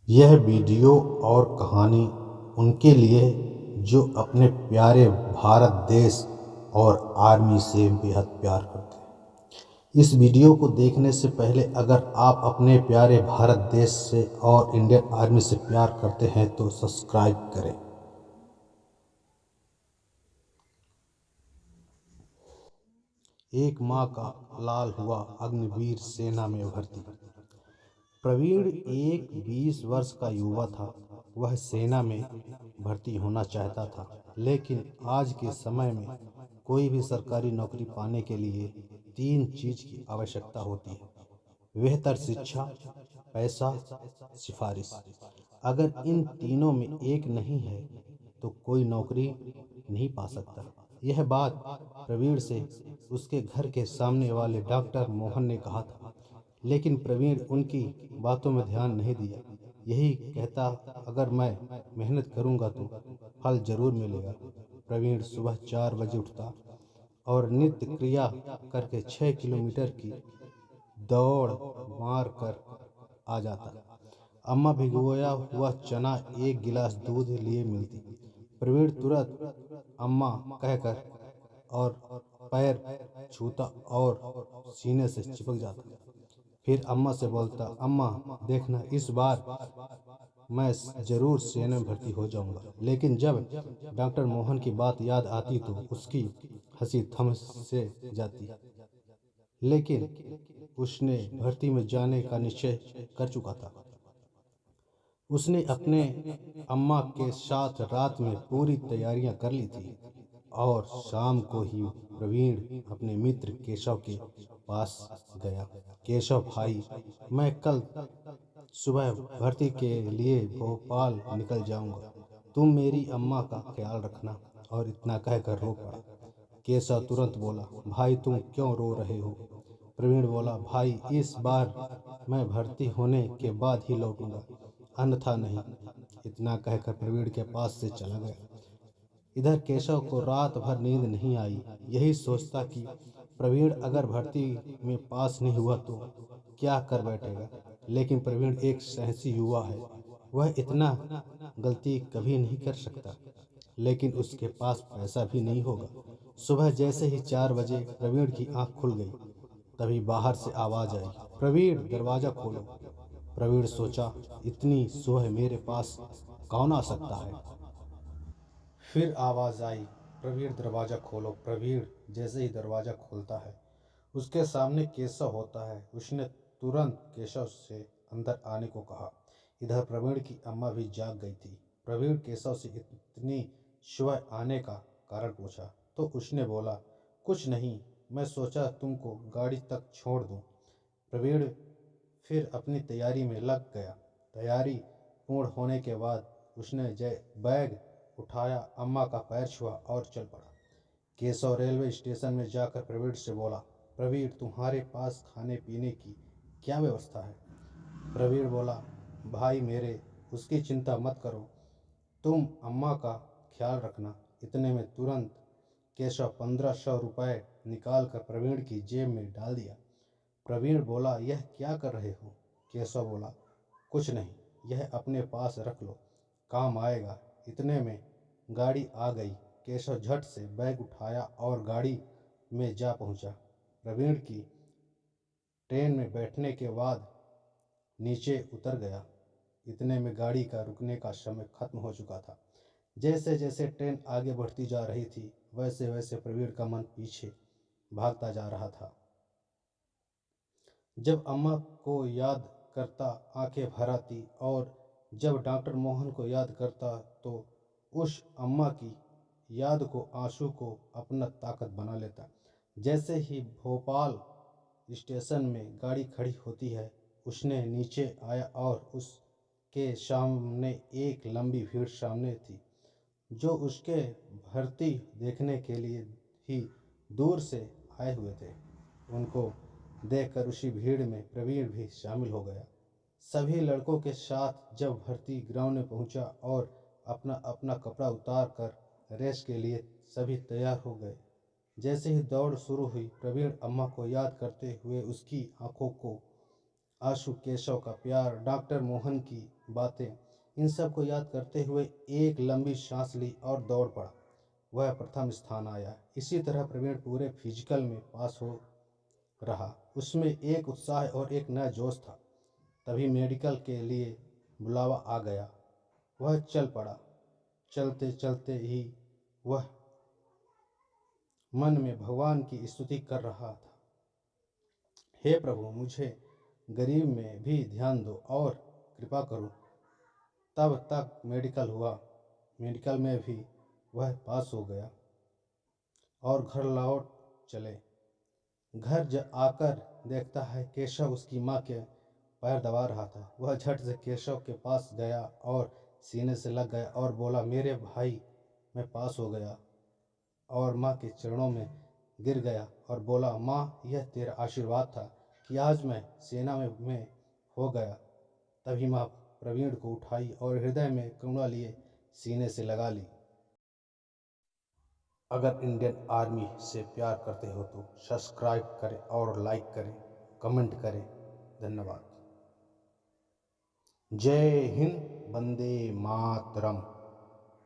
यह वीडियो और कहानी उनके लिए जो अपने प्यारे भारत देश और आर्मी से बेहद प्यार करते हैं। इस वीडियो को देखने से पहले अगर आप अपने प्यारे भारत देश से और इंडियन आर्मी से प्यार करते हैं तो सब्सक्राइब करें। एक माँ का लाल हुआ अग्निवीर सेना में भर्ती। प्रवीण एक 20 वर्ष का युवा था। वह सेना में भर्ती होना चाहता था, लेकिन आज के समय में कोई भी सरकारी नौकरी पाने के लिए 3 चीज की आवश्यकता होती है: बेहतर शिक्षा, पैसा, सिफारिश। अगर इन तीनों में एक नहीं है तो कोई नौकरी नहीं पा सकता। यह बात प्रवीण से उसके घर के सामने वाले डॉक्टर मोहन ने कहा था, लेकिन प्रवीण उनकी बातों में ध्यान नहीं दिया। यही कहता, अगर मैं मेहनत करूंगा तो फल जरूर मिलेगा। प्रवीण सुबह 4 बजे उठता और नित्य क्रिया करके 6 किलोमीटर की दौड़ मार कर आ जाता। अम्मा भिगोया हुआ चना एक गिलास दूध लिए मिलती। प्रवीण तुरंत अम्मा कहकर और पैर छूता और सीने से चिपक जाता। फिर अम्मा से बोलता, अम्मा देखना, इस बार मैं जरूर सेना में भर्ती हो जाऊंगा। लेकिन जब डॉक्टर मोहन की बात याद आती तो उसकी हंसी थम से जाती। लेकिन उसने भर्ती में जाने का निश्चय कर चुका था। उसने अपने अम्मा के साथ रात में पूरी तैयारियां कर ली थी और शाम को ही प्रवीण अपने मित्र केशव के पास गया। केशव भाई, मैं कल सुबह भर्ती के लिए भोपाल निकल जाऊंगा, तुम मेरी अम्मा का ख्याल रखना। और इतना कहकर रो पड़ा। केशव तुरंत बोला, भाई तुम क्यों रो रहे हो? प्रवीण बोला, भाई इस बार मैं भर्ती होने के बाद ही लौटूंगा, अन्यथा नहीं। इतना कहकर प्रवीण के पास से चला गया। इधर केशव को रात भर नींद नहीं आई। यही सोचता कि प्रवीण अगर भर्ती में पास नहीं हुआ तो क्या कर बैठेगा। लेकिन प्रवीण एक साहसी युवा है, वह इतना गलती कभी नहीं कर सकता। लेकिन उसके पास पैसा भी नहीं होगा। सुबह जैसे ही 4 बजे प्रवीण की आंख खुल गई, तभी बाहर से आवाज आई, प्रवीण दरवाजा खोलो। प्रवीण सोचा, इतनी सुबह मेरे पास कौन आ सकता है। फिर आवाज आई, प्रवीण दरवाजा खोलो। प्रवीण जैसे ही दरवाजा खोलता है, उसके सामने केशव होता है। उसने तुरंत केशव से अंदर आने को कहा। इधर प्रवीण की अम्मा भी जाग गई थी। प्रवीण केशव से इतनी सुबह आने का कारण पूछा तो उसने बोला, कुछ नहीं, मैं सोचा तुमको गाड़ी तक छोड़ दूं। प्रवीण फिर अपनी तैयारी में लग गया। तैयारी पूर्ण होने के बाद उसने बैग उठाया, अम्मा का पैर छुआ और चल पड़ा। केशव रेलवे स्टेशन में जाकर प्रवीण से बोला, प्रवीण तुम्हारे पास खाने पीने की क्या व्यवस्था है? प्रवीण बोला, भाई मेरे, उसकी चिंता मत करो, तुम अम्मा का ख्याल रखना। इतने में तुरंत केशव 1500 रुपये निकाल कर प्रवीण की जेब में डाल दिया। प्रवीण बोला, यह क्या कर रहे हो? केशव बोला, कुछ नहीं, यह अपने पास रख लो, काम आएगा। इतने में गाड़ी आ गई। केशव झट से बैग उठाया और गाड़ी में जा पहुंचा। प्रवीण की ट्रेन में बैठने के बाद नीचे उतर गया। इतने में गाड़ी का रुकने का समय खत्म हो चुका था। जैसे जैसे ट्रेन आगे बढ़ती जा रही थी, वैसे वैसे प्रवीण का मन पीछे भागता जा रहा था। जब अम्मा को याद करता आंखें भर आती और जब डॉक्टर मोहन को याद करता तो उस अम्मा की याद को, आंसू को अपना ताकत बना लेता। जैसे ही भोपाल स्टेशन में गाड़ी खड़ी होती है, उसने नीचे आया और उसके सामने एक लंबी भीड़ सामने थी, जो उसके भर्ती देखने के लिए ही दूर से आए हुए थे। उनको देखकर उसी भीड़ में प्रवीण भी शामिल हो गया। सभी लड़कों के साथ जब भर्ती ग्राउंड में पहुंचा और अपना अपना कपड़ा उतार कर रेस के लिए सभी तैयार हो गए। जैसे ही दौड़ शुरू हुई, प्रवीण अम्मा को याद करते हुए उसकी आंखों को आंसू, केशव का प्यार, डॉक्टर मोहन की बातें, इन सब को याद करते हुए एक लंबी सांस ली और दौड़ पड़ा। वह प्रथम स्थान आया। इसी तरह प्रवीण पूरे फिजिकल में पास हो रहा। उसमें एक उत्साह और एक नया जोश था। तभी मेडिकल के लिए बुलावा आ गया। वह चल पड़ा। चलते चलते ही वह मन में भगवान की स्तुति कर रहा था। हे प्रभु, मुझे गरीब में भी ध्यान दो और कृपा करो। तब तक मेडिकल हुआ। मेडिकल में भी वह पास हो गया और घर लौट चले। घर आकर देखता है केशव उसकी माँ के पैर दबा रहा था। वह झट से केशव के पास गया और सीने से लग गया और बोला, मेरे भाई, मैं पास हो गया। और माँ के चरणों में गिर गया और बोला, माँ, यह तेरा आशीर्वाद था कि आज मैं सेना में हो गया। तभी माँ प्रवीण को उठाई और हृदय में करुणा लिए सीने से लगा ली। अगर इंडियन आर्मी से प्यार करते हो तो सब्सक्राइब करें और लाइक करें, कमेंट करें। धन्यवाद। जय हिंद। वंदे मातरम।